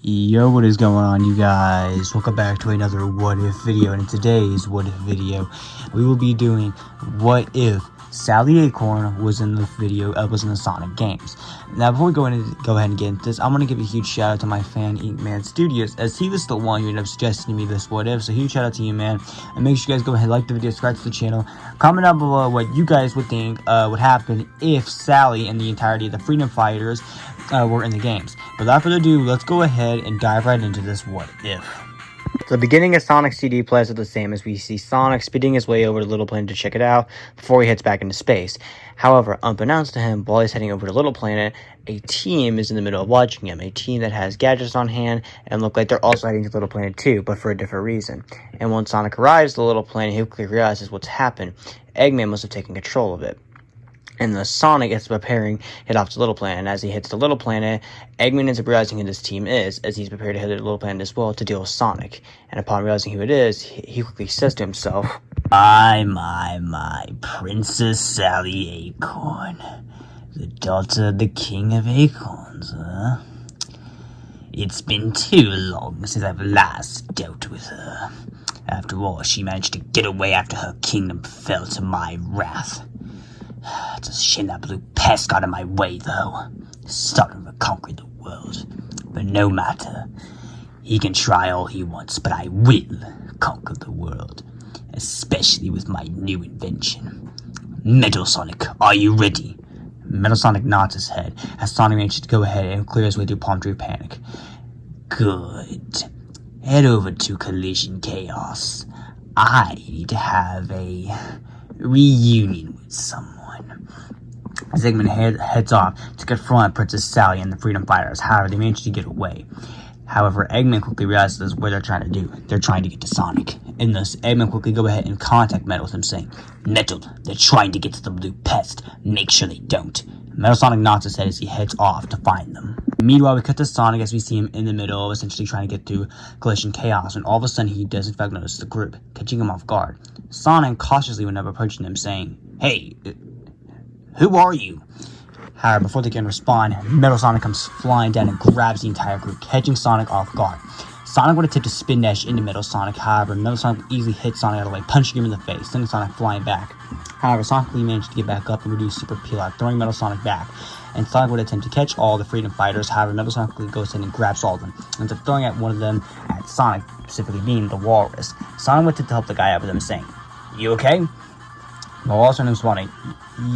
Yo, what is going on, you guys? Welcome back to another what if video. And in today's what if video, we will be doing what if Sally Acorn was in the Sonic games. Now, before we go ahead and get into this, I'm going to give a huge shout out to my fan Inkman Studios, as he was the one who ended up suggesting to me this what if. So huge shout out to you, man. And make sure you guys go ahead, like the video, subscribe to the channel, comment down below what you guys would think would happen if Sally and the entirety of the Freedom Fighters were in the games. But without further ado, let's go ahead and dive right into this what if. So the beginning of Sonic's CD plays are the same, as we see Sonic speeding his way over to Little Planet to check it out before he heads back into space. However, unbeknownst to him, while he's heading over to Little Planet, a team is in the middle of watching him. A team that has gadgets on hand and look like they're also heading to Little Planet too, but for a different reason. And when Sonic arrives to Little Planet, he quickly realizes what's happened. Eggman must have taken control of it. And the Sonic is preparing to head off to Little Planet. And as he hits the Little Planet, Eggman ends up realizing who this team is, as he's prepared to head to Little Planet as well to deal with Sonic. And upon realizing who it is, he quickly says to himself, My, Princess Sally Acorn, the daughter of the King of Acorns, huh? It's been too long since I've last dealt with her. After all, she managed to get away after her kingdom fell to my wrath. It's a shame that blue pest got in my way, though, starting to conquer the world. But no matter. He can try all he wants, but I will conquer the world. Especially with my new invention. Metal Sonic, are you ready? Metal Sonic nods his head, as Sonic manages to go ahead and clear his way through Palm Tree Panic. Good. Head over to Collision Chaos. I need to have a reunion with someone. Eggman heads off to confront Princess Sally and the Freedom Fighters. However, they manage to get away. However, Eggman quickly realizes what they're trying to do. They're trying to get to Sonic. In this, Eggman quickly go ahead and contact Metal with him, saying, Metal, they're trying to get to the blue pest. Make sure they don't. Metal Sonic nods his head as he heads off to find them. Meanwhile, we cut to Sonic as we see him in the middle of essentially trying to get through Collision Chaos, and all of a sudden he does in fact notice the group, catching him off guard. Sonic cautiously went up approaching them, saying, Hey, who are you? However, before they can respond, Metal Sonic comes flying down and grabs the entire group, catching Sonic off guard. Sonic would attempt to spin dash into Metal Sonic, however, Metal Sonic easily hits Sonic out of the way, punching him in the face, sending Sonic flying back. However, Sonic managed to get back up and reduce Super Peel out, throwing Metal Sonic back. And Sonic would attempt to catch all the Freedom Fighters, however, Metal Sonic goes in and grabs all of them, and ends up throwing at one of them at Sonic, specifically being the Walrus. Sonic would attempt to help the guy out with him, saying, You okay? The Walrus is responding,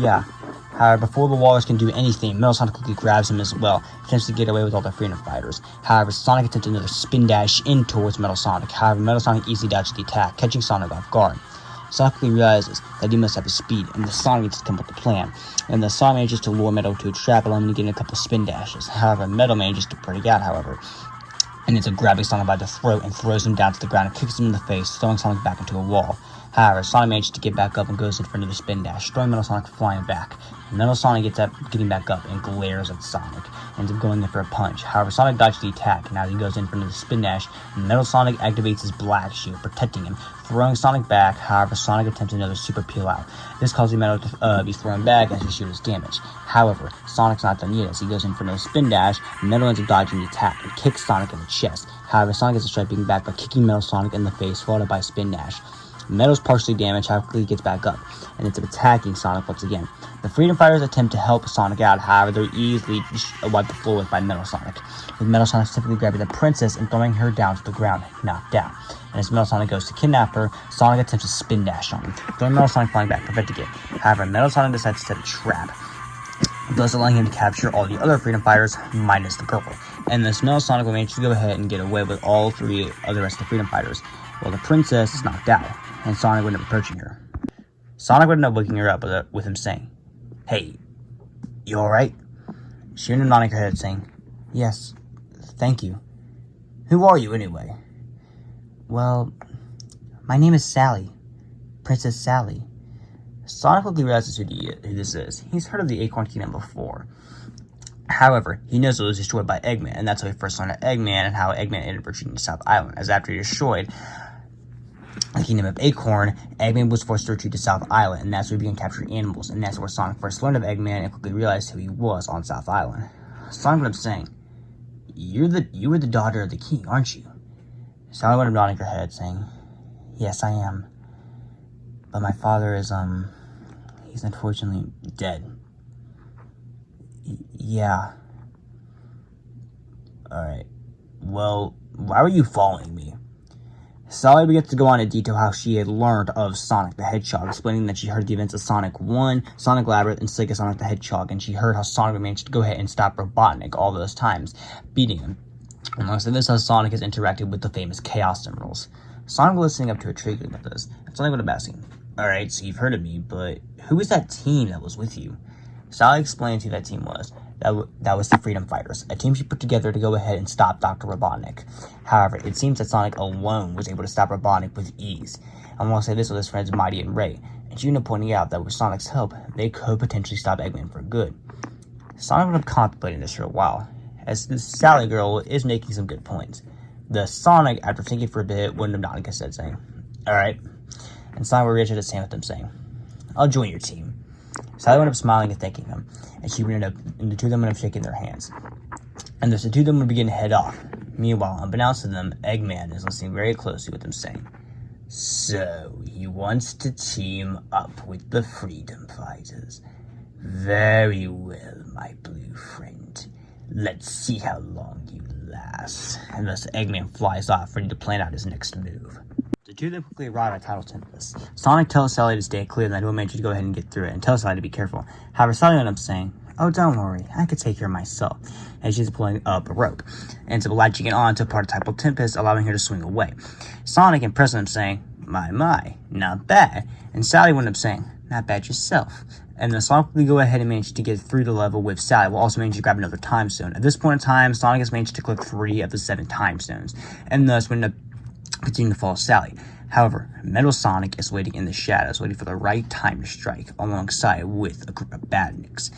Yeah. However, before the Walrus can do anything, Metal Sonic quickly grabs him as well, attempts to get away with all the Freedom Fighters. However, Sonic attempts another spin dash in towards Metal Sonic. However, Metal Sonic easily dodges the attack, catching Sonic off guard. Sonic quickly realizes that he must have his speed, and the Sonic needs to come up with a plan. And the Sonic manages to lure Metal to a trap, allowing him to get in a couple of spin dashes. However, Metal manages to break out, however, and ends up grabbing Sonic by the throat and throws him down to the ground and kicks him in the face, throwing Sonic back into a wall. However, Sonic manages to get back up and goes in for another spin dash, throwing Metal Sonic flying back. Metal Sonic getting back up and glares at Sonic, ends up going in for a punch. However, Sonic dodges the attack, and now he goes in for another spin dash, and Metal Sonic activates his black shield, protecting him, throwing Sonic back. However, Sonic attempts another super peel out. This causes Metal to be thrown back as his shield is damaged. However, Sonic's not done yet as he goes in for another spin dash, and Metal ends up dodging the attack and kicks Sonic in the chest. However, Sonic gets a striking back by kicking Metal Sonic in the face, followed by a spin dash. Metal's partially damaged, however, he gets back up and ends up attacking Sonic once again. The Freedom Fighters attempt to help Sonic out, however, they're easily wiped the floor with by Metal Sonic, with Metal Sonic simply grabbing the princess and throwing her down to the ground, knocked down. And as Metal Sonic goes to kidnap her, Sonic attempts to spin dash on him, throwing Metal Sonic flying back, preventing it. However, Metal Sonic decides to set a trap, thus allowing him to capture all the other Freedom Fighters, minus the purple. And this Metal Sonic will manage to go ahead and get away with all three of the rest of the Freedom Fighters, while the princess is knocked out, and Sonic would end up approaching her. Sonic would end up waking her up with him saying, Hey, you alright? She ended up nodding her head saying, Yes, thank you. Who are you anyway? Well, my name is Sally, Princess Sally. Sonic quickly realizes who this is. He's heard of the Acorn Kingdom before. However, he knows it was destroyed by Eggman, and that's how he first learned of Eggman and how Eggman ended up returning to South Island, as after he destroyed the Kingdom of Acorn, Eggman was forced to retreat to South Island, and that's where he began capturing animals, and that's where Sonic first learned of Eggman and quickly realized who he was on South Island. Sonic ended up saying, You were the daughter of the king, aren't you? Sally wound up nodding her head, saying, "Yes, I am. But my father is, he's unfortunately dead." Yeah. Alright. Well, why were you following me? Sally begins to go on to detail how she had learned of Sonic the Hedgehog, explaining that she heard the events of Sonic 1, Sonic Labyrinth, and Sega Sonic the Hedgehog, and she heard how Sonic managed to go ahead and stop Robotnik all those times, beating him. And so this is how Sonic has interacted with the famous Chaos Emeralds. Sonic was listening up to a trigger with this, and Sonic would have asking, "Alright, so you've heard of me, but who was that team that was with you?" Sally explained who that team was. That was the Freedom Fighters, a team she put together to go ahead and stop Dr. Robotnik. However, it seems that Sonic alone was able to stop Robotnik with ease. And while I say this with his friends Mighty and Ray, and Juno pointing out that with Sonic's help, they could potentially stop Eggman for good. Sonic would have contemplated this for a while, as this Sally girl is making some good points. The Sonic, after thinking for a bit, wouldn't have nodded his head, saying, "Alright." And Sonic would reach out his hand with them, saying, "I'll join your team." Sally wound up smiling and thanking them, and the two of them would up shaking their hands. And thus the two of them would begin to head off. Meanwhile, unbeknownst to them, Eggman is listening very closely with them, saying, "So, he wants to team up with the Freedom Fighters. Very well, my blue friend. Let's see how long you last." And thus Eggman flies off, ready to plan out his next move. The two of them quickly arrive at Tidal Tempest. Sonic tells Sally to stay clear and that he'll manage to go ahead and get through it, and tells Sally to be careful. However, Sally ends up saying, "Oh, don't worry, I could take care of myself," and she's pulling up a rope, and ends up latching it on to a part of Tidal Tempest, allowing her to swing away. Sonic impresses him, saying, My, not bad," and Sally ends up saying, "Not bad yourself." And then Sonic will go ahead and manage to get through the level with Sally, while also managing to grab another time stone. At this point in time, Sonic has managed to collect 3 of the 7 time stones, and thus would end up continuing to follow Sally. However, Metal Sonic is waiting in the shadows, waiting for the right time to strike, alongside with a group of badniks.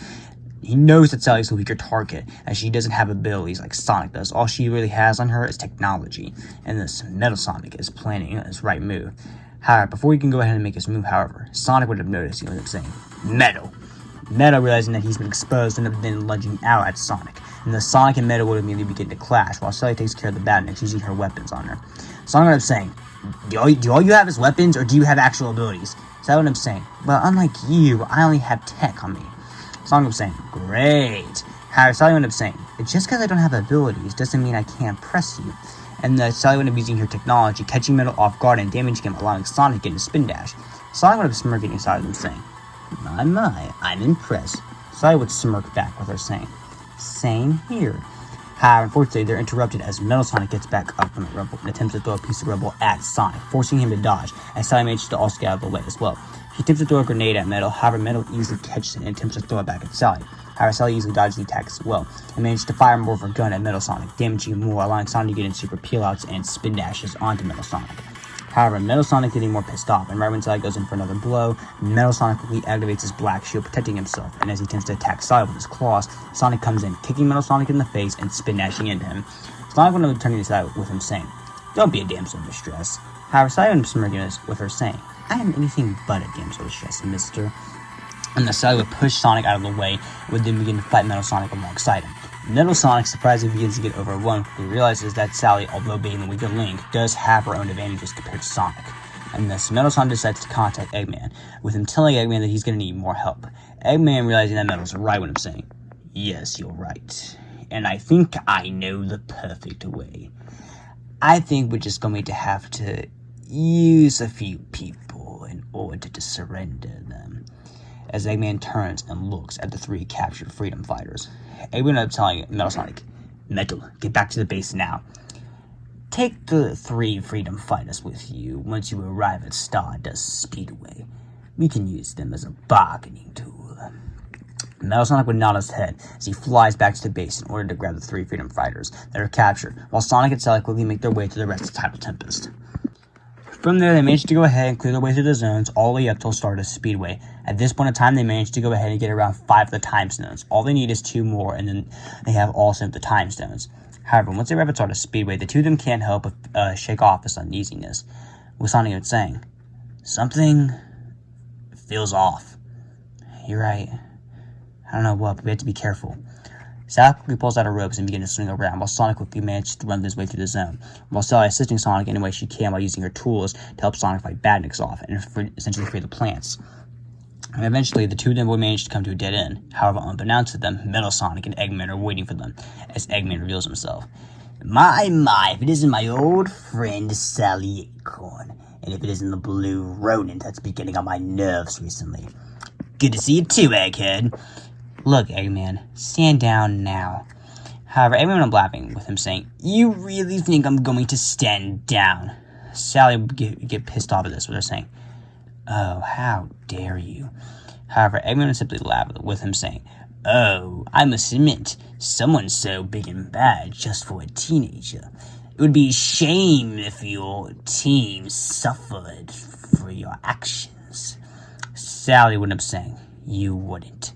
He knows that Sally's a weaker target, as she doesn't have abilities like Sonic does. All she really has on her is technology, and this Metal Sonic is planning his right move. However, before he can go ahead and make his move, however, Sonic would have noticed. He would have saying, "Metal." Metal, realizing that he's been exposed, would have been lunging out at Sonic, and the Sonic and Metal would immediately begin to clash, while Sally takes care of the badniks using her weapons on her. Sonic would have saying, do all you have is weapons, or do you have actual abilities?" Sally would have saying, "Well, unlike you, I only have tech on me." Sonic would have saying, "Great." However, Sally would have saying, "Just because I don't have abilities doesn't mean I can't press you." And Sally would have using her technology, catching Metal off guard and damaging him, allowing Sonic to get a spin dash. Sonic would have smirking inside of them, saying, My, I'm impressed." Sally would smirk back with her saying, "Same here." However, unfortunately, they're interrupted as Metal Sonic gets back up from the rubble and attempts to throw a piece of rubble at Sonic, forcing him to dodge, and Sally manages to also get out of the way as well. She attempts to throw a grenade at Metal, however, Metal easily catches it and attempts to throw it back at Sally. However, Sally easily dodges the attack as well, and manages to fire more of her gun at Metal Sonic, damaging him more, allowing Sonic to get in super peel-outs and spin dashes onto Metal Sonic. However, Metal Sonic getting more pissed off, and right when Sally goes in for another blow, Metal Sonic quickly activates his black shield, protecting himself, and as he attempts to attack Sally with his claws, Sonic comes in, kicking Metal Sonic in the face and spin dashing into him. Sonic would end up turning to Sally with him saying, "Don't be a damsel in distress." However, Sally would smirking with her saying, "I am anything but a damsel in distress, mister." And the Sally would push Sonic out of the way, and would then begin to fight Metal Sonic alongside him. Metal Sonic surprisingly begins to get overwhelmed when he realizes that Sally, although being the weaker link, does have her own advantages compared to Sonic. And thus, Metal Sonic decides to contact Eggman, with him telling Eggman that he's going to need more help. Eggman, realizing that Metal's right, when I'm saying, "Yes, you're right. And I think I know the perfect way. I think we're just going to have to use a few people in order to surrender them." As Eggman turns and looks at the 3 captured Freedom Fighters, Eggman ends up telling Metal Sonic, "Metal, get back to the base now. Take the 3 Freedom Fighters with you once you arrive at Stardust Speedway. We can use them as a bargaining tool." Metal Sonic would nod his head as he flies back to the base in order to grab the 3 Freedom Fighters that are captured, while Sonic and Sally quickly make their way to the rest of Tidal Tempest. From there, they managed to go ahead and clear their way through the zones all the way up till Stardust Speedway. At this point in time, they managed to go ahead and get around 5 of the time stones. All they need is 2 more, and then they have all 7 of the time stones. However, once they arrive at Stardust Speedway, the 2 of them can't help but shake off this uneasiness, with Sonic saying, "Something feels off." "You're right. I don't know what, but we have to be careful." Sally quickly pulls out her ropes and begins to swing around, while Sonic quickly manages to run his way through the zone, while Sally assisting Sonic any way she can by using her tools to help Sonic fight badniks off and essentially free the plants. And eventually, the two of them will manage to come to a dead end. However, unbeknownst to them, Metal Sonic and Eggman are waiting for them, as Eggman reveals himself. My, if it isn't my old friend Sally Acorn, and if it isn't the blue rodent that's been getting on my nerves recently. Good to see you too, Egghead. Look, Eggman, stand down now. However, Eggman was laughing with him, saying, You really think I'm going to stand down? Sally would get pissed off at this, with her saying, Oh, how dare you. However, Eggman would simply laugh with him, saying, Oh, I must admit, someone so big and bad just for a teenager. It would be a shame if your team suffered for your actions. Sally would end up saying, You wouldn't.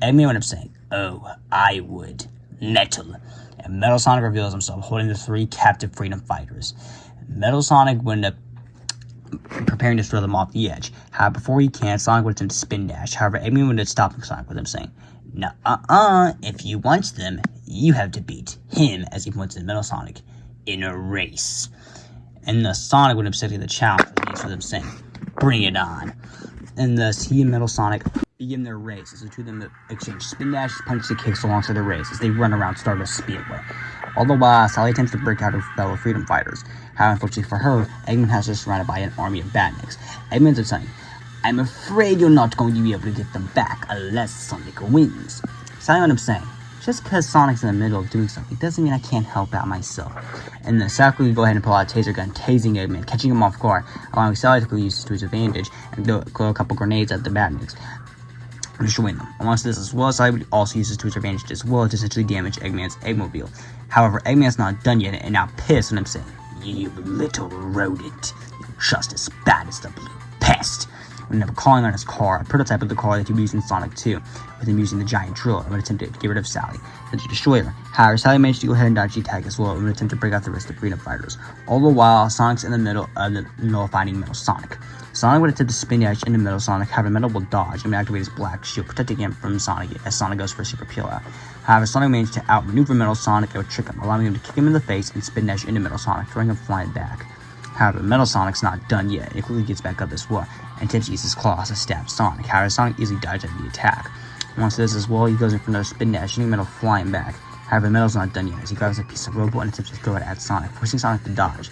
Eggman would end up saying, Oh, I would. Metal. And Metal Sonic reveals himself, holding the three captive freedom fighters. Metal Sonic would end up preparing to throw them off the edge. However, before he can, Sonic would attempt to spin dash. However, Eggman would stop Sonic with him saying, if you want them, you have to beat him, as he points at Metal Sonic, in a race. And thus Sonic would accept the challenge with them saying, Bring it on. And thus he and Metal Sonic begin their race as the two of them exchange spin dashes, punches, and kicks alongside the race as they run around Stardust Speedway. All the while, Sally attempts to break out of fellow freedom fighters. However, unfortunately for her, Eggman has her surrounded by an army of badniks. Eggman's saying, I'm afraid you're not going to be able to get them back unless Sonic wins. Sally ends up saying, just because Sonic's in the middle of doing something doesn't mean I can't help out myself. And then Sally would go ahead and pull out a taser gun, tasing Eggman, catching him off guard, allowing Sally to use this to his advantage and throw a couple grenades at the badniks, destroying them. Amongst this as well, Sally would also use this to his advantage as well to essentially damage Eggman's Eggmobile. However, Eggman's not done yet and now pissed on him saying, You little rodent, you're just as bad as the blue pest. When never calling on his car, a prototype of the car that he used in Sonic 2, with him using the giant drill and would attempt to get rid of Sally, and to destroy her. However, Sally managed to go ahead and dodge the attack as well and would attempt to break out the rest of the freedom fighters. All the while, Sonic's in the middle of fighting Metal Sonic. Sonic would attempt to spin dash into Metal Sonic, however, Metal will dodge and activate his black shield, protecting him from Sonic as Sonic goes for a super peel out. However, Sonic managed to outmaneuver Metal Sonic and would trick him, allowing him to kick him in the face and spin dash into Metal Sonic, throwing him flying back. However, Metal Sonic's not done yet, and quickly gets back up as well, and attempts to use his claws to stab Sonic. However, Sonic easily dodges out of the attack. Once this as well, he goes in for another spin dash, shooting Metal flying back. However, Metal's not done yet, as he grabs a piece of rubble and attempts to throw it at Sonic, forcing Sonic to dodge.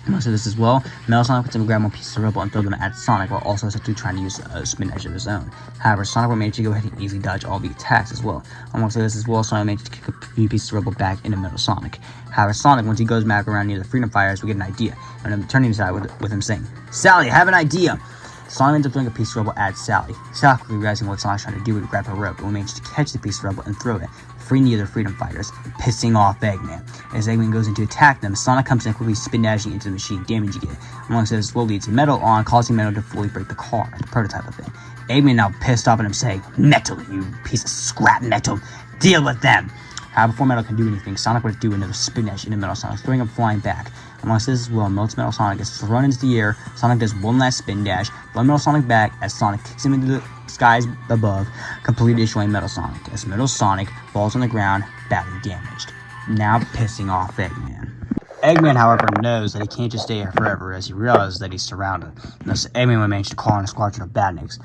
Once this as well, Metal Sonic puts him grab one piece of rubble and throw them at Sonic, while also essentially trying to use a spin dash of his own. However, Sonic will manage to go ahead and easily dodge all the attacks as well. Amongst this as well, Sonic managed to kick a few pieces of rubble back into Metal Sonic. However, Sonic, once he goes back around near the freedom fighters, we get an idea, and I'm turning aside with him saying, Sally, I have an idea! Sonic ends up throwing a piece of rubble at Sally. Sally, quickly realizing what Sonic's trying to do, would grab her rope and will manage to catch the piece of rubble and throw it, freeing the other freedom fighters, pissing off Eggman. As Eggman goes in to attack them, Sonic comes in quickly spin dashing into the machine, damaging it. Amongst this will lead to Metal on, causing Metal to fully break the car, the prototype of it. Eggman now pissed off at him saying, Metal, you piece of scrap metal, deal with them! However, before Metal can do anything, Sonic would do another spin dash into Metal Sonic, throwing him flying back. Amongst this as well, Metal Sonic is thrown into the air. Sonic does one last spin dash, throwing Metal Sonic back as Sonic kicks him into the skies above, completely destroying Metal Sonic, as Metal Sonic falls on the ground, badly damaged, now pissing off Eggman. Eggman, however, knows that he can't just stay here forever, as he realizes that he's surrounded. Thus, Eggman would manage to call on a squadron of badniks,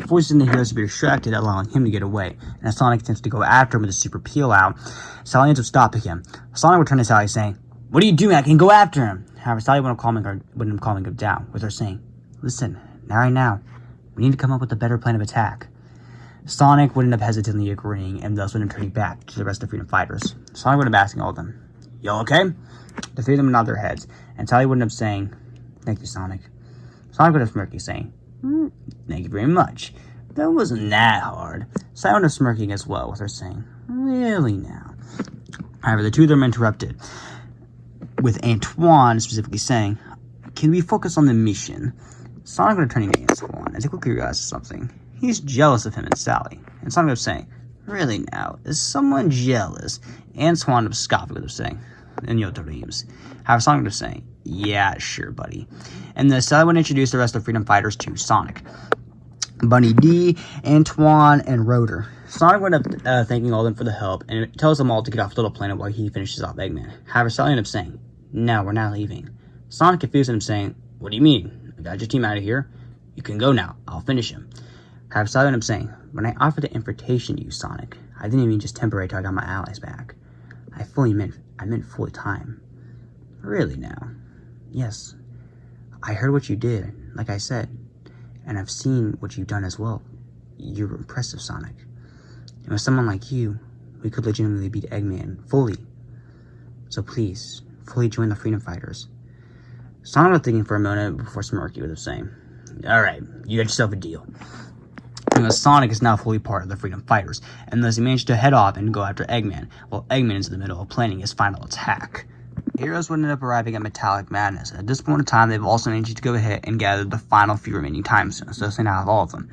forcing the heroes to be distracted, allowing him to get away. And as Sonic attempts to go after him with a super peel out, Sally ends up stopping him. Sonic would turn to Sally saying, What are you doing? I can go after him! However, Sally wouldn't calming him down, with her saying, Listen, right now, we need to come up with a better plan of attack. Sonic would end up hesitantly agreeing, and thus would end up turning back to the rest of the freedom fighters. Sonic would end up asking all of them, Y'all okay? The three of them nod their heads, and Sally would end up saying, Thank you, Sonic. Sonic would have smirking, saying, Thank you very much. That wasn't that hard. Sally would have smirking as well, with her saying, Really now? However, the two of them interrupted, with Antoine specifically saying, Can we focus on the mission? Sonic would have turning to Antoine as he quickly realizes something. He's jealous of him and Sally. And Sonic would have saying, Really now? Is someone jealous? Antoine would have scoffing with her saying, In your dreams. However, Sonic would have saying, Yeah, sure, buddy. And the Sally would introduce the rest of the freedom fighters to Sonic. Bunny D, Antoine, and Rotor. Sonic went up thanking all of them for the help, and it tells them all to get off Little Planet while he finishes off Eggman. However, Sally ends up saying, "No, we're not leaving." Sonic confused him, saying, "What do you mean? I got your team out of here. You can go now. I'll finish him." However, Sally ends up saying, "When I offered the invitation to you, Sonic, I didn't mean just temporary till I got my allies back. I meant full time." "Really now?" "Yes. I heard what you did, like I said, and I've seen what you've done as well. You're impressive, Sonic. And with someone like you, we could legitimately beat Eggman fully. So please, fully join the Freedom Fighters." Sonic was thinking for a moment before smirking with him, saying, "Alright, you got yourself a deal." And Sonic is now fully part of the Freedom Fighters, and thus he managed to head off and go after Eggman, while Eggman is in the middle of planning his final attack. Heroes would end up arriving at Metallic Madness. At this point in time, they've also managed to go ahead and gather the final few remaining time stones, thus they now have all of them.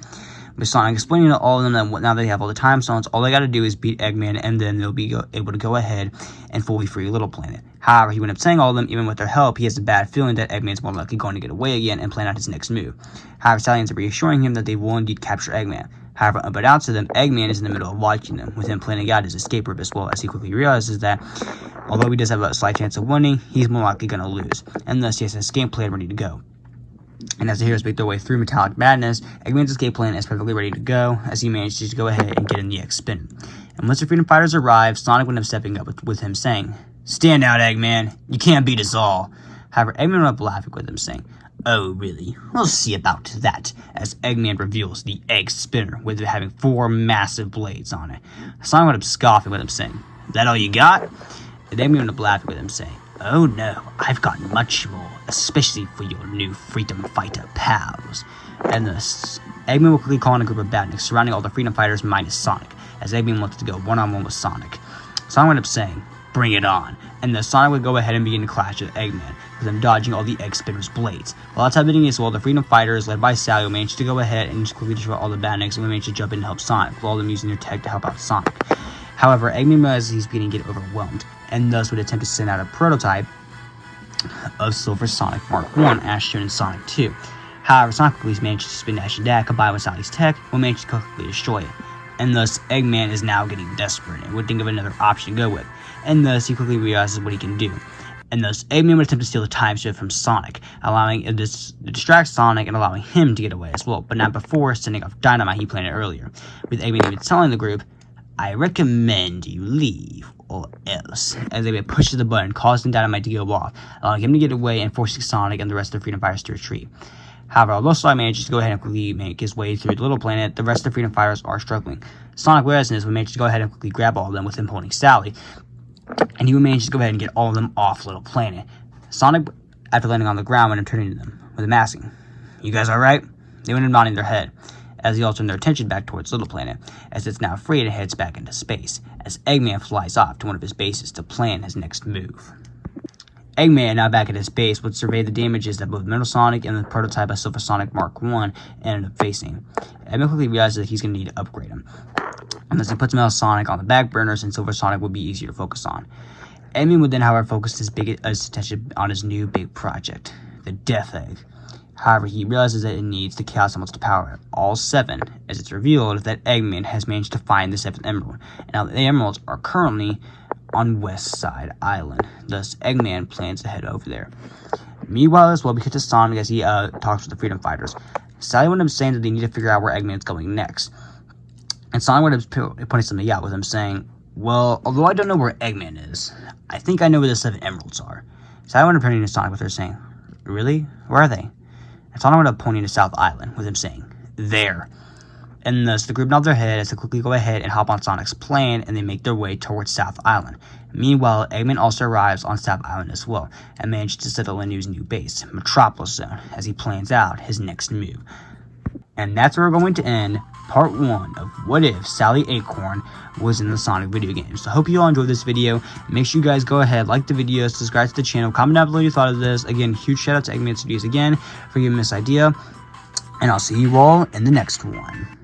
With Sonic explaining to all of them that now they have all the time stones, all they gotta do is beat Eggman, and then they'll be able to go ahead and fully free Little Planet. However, he would end up saying all of them, even with their help, he has a bad feeling that Eggman's more likely going to get away again and plan out his next move. However, Sally ends up reassuring him that they will indeed capture Eggman. However, unbeknownst to them, Eggman is in the middle of watching them, with him planning out his escape route as well, as he quickly realizes that, although he does have a slight chance of winning, he's more likely going to lose, and thus he has his game plan ready to go. And as the heroes make their way through Metallic Madness, Eggman's escape plan is perfectly ready to go, as he manages to go ahead and get in the X-Spin. And once the Freedom Fighters arrive, Sonic would end up stepping up with him, saying, "Stand out, Eggman. You can't beat us all." However, Eggman would end up laughing with him, saying, "Oh, really? We'll see about that," as Eggman reveals the Egg Spinner, with it having 4 massive blades on it. Sonic would end up scoffing with him, saying, "That all you got?" And Eggman would end up laughing with him, saying, "Oh no, I've got much more, especially for your new Freedom Fighter pals." And thus, Eggman will quickly call in a group of badniks surrounding all the Freedom Fighters minus Sonic, as Eggman wants to go one-on-one with Sonic. Sonic would end up saying, "Bring it on," and thus Sonic would go ahead and begin to clash with Eggman, with him dodging all the Egg Spinner's blades. While that's happening as well, the Freedom Fighters, led by Sally, will manage to go ahead and just quickly destroy all the badniks, and will manage to jump in and help Sonic, with all of them using their tech to help out Sonic. However, Eggman realizes he's beginning to get overwhelmed, and thus would attempt to send out a prototype of Silver Sonic Mark I, as shown in Sonic 2. However, Sonic quickly manages to spin dash and dash, combined with Sally's tech, will manage to quickly destroy it. And thus, Eggman is now getting desperate and would think of another option to go with. And thus, he quickly realizes what he can do. And thus, Eggman would attempt to steal the time shift from Sonic, allowing it to distract Sonic and allowing him to get away as well, but not before sending off dynamite he planned earlier. With Eggman even telling the group, "I recommend you leave, or else," as Eggman pushes the button, causing dynamite to go off, allowing him to get away and forcing Sonic and the rest of the Freedom Fighters to retreat. However, although Sonic manages to go ahead and quickly make his way through the Little Planet, the rest of the Freedom Fighters are struggling. Sonic, realizing this, would manage to go ahead and quickly grab all of them with him holding Sally, and he would manage to go ahead and get all of them off Little Planet. Sonic, after landing on the ground, went and turning to them, with him asking, "You guys alright?" They went and nodding their head, as he also turned their attention back towards Little Planet, as it's now free and heads back into space, as Eggman flies off to one of his bases to plan his next move. Eggman, now back at his base, would survey the damages that both Metal Sonic and the prototype of Silver Sonic Mark I ended up facing. Eggman quickly realizes that he's going to need to upgrade him, and thus he puts Metal Sonic on the back burners, and Silver Sonic would be easier to focus on. Eggman would then, however, focus his attention on his new big project, the Death Egg. However, he realizes that it needs the Chaos Emeralds to power all 7, as it's revealed that Eggman has managed to find the 7th Emerald, and now the Emeralds are currently on West Side Island. Thus, Eggman plans to head over there. Meanwhile, as well, we get to Sonic as he talks with the Freedom Fighters. Sally would end up saying that they need to figure out where Eggman's going next, and Sonic would end up putting something out with him, saying, "Well, although I don't know where Eggman is, I think I know where the 7 Emeralds are." Sally would end up turning to Sonic with her, saying, "Really? Where are they?" And Sonic would end up pointing to South Island, with him saying, "There." And thus, the group nod their head as they quickly go ahead and hop on Sonic's plane, and they make their way towards South Island. Meanwhile, Eggman also arrives on South Island as well, and manages to settle into his new base, Metropolis Zone, as he plans out his next move. And that's where we're going to end part 1 of What If Sally Acorn was in the Sonic video game. So I hope you all enjoyed this video. Make sure you guys go ahead, like the video, subscribe to the channel, comment down below what you thought of this. Again, huge shout out to Eggman Studios again for giving me this idea. And I'll see you all in the next one.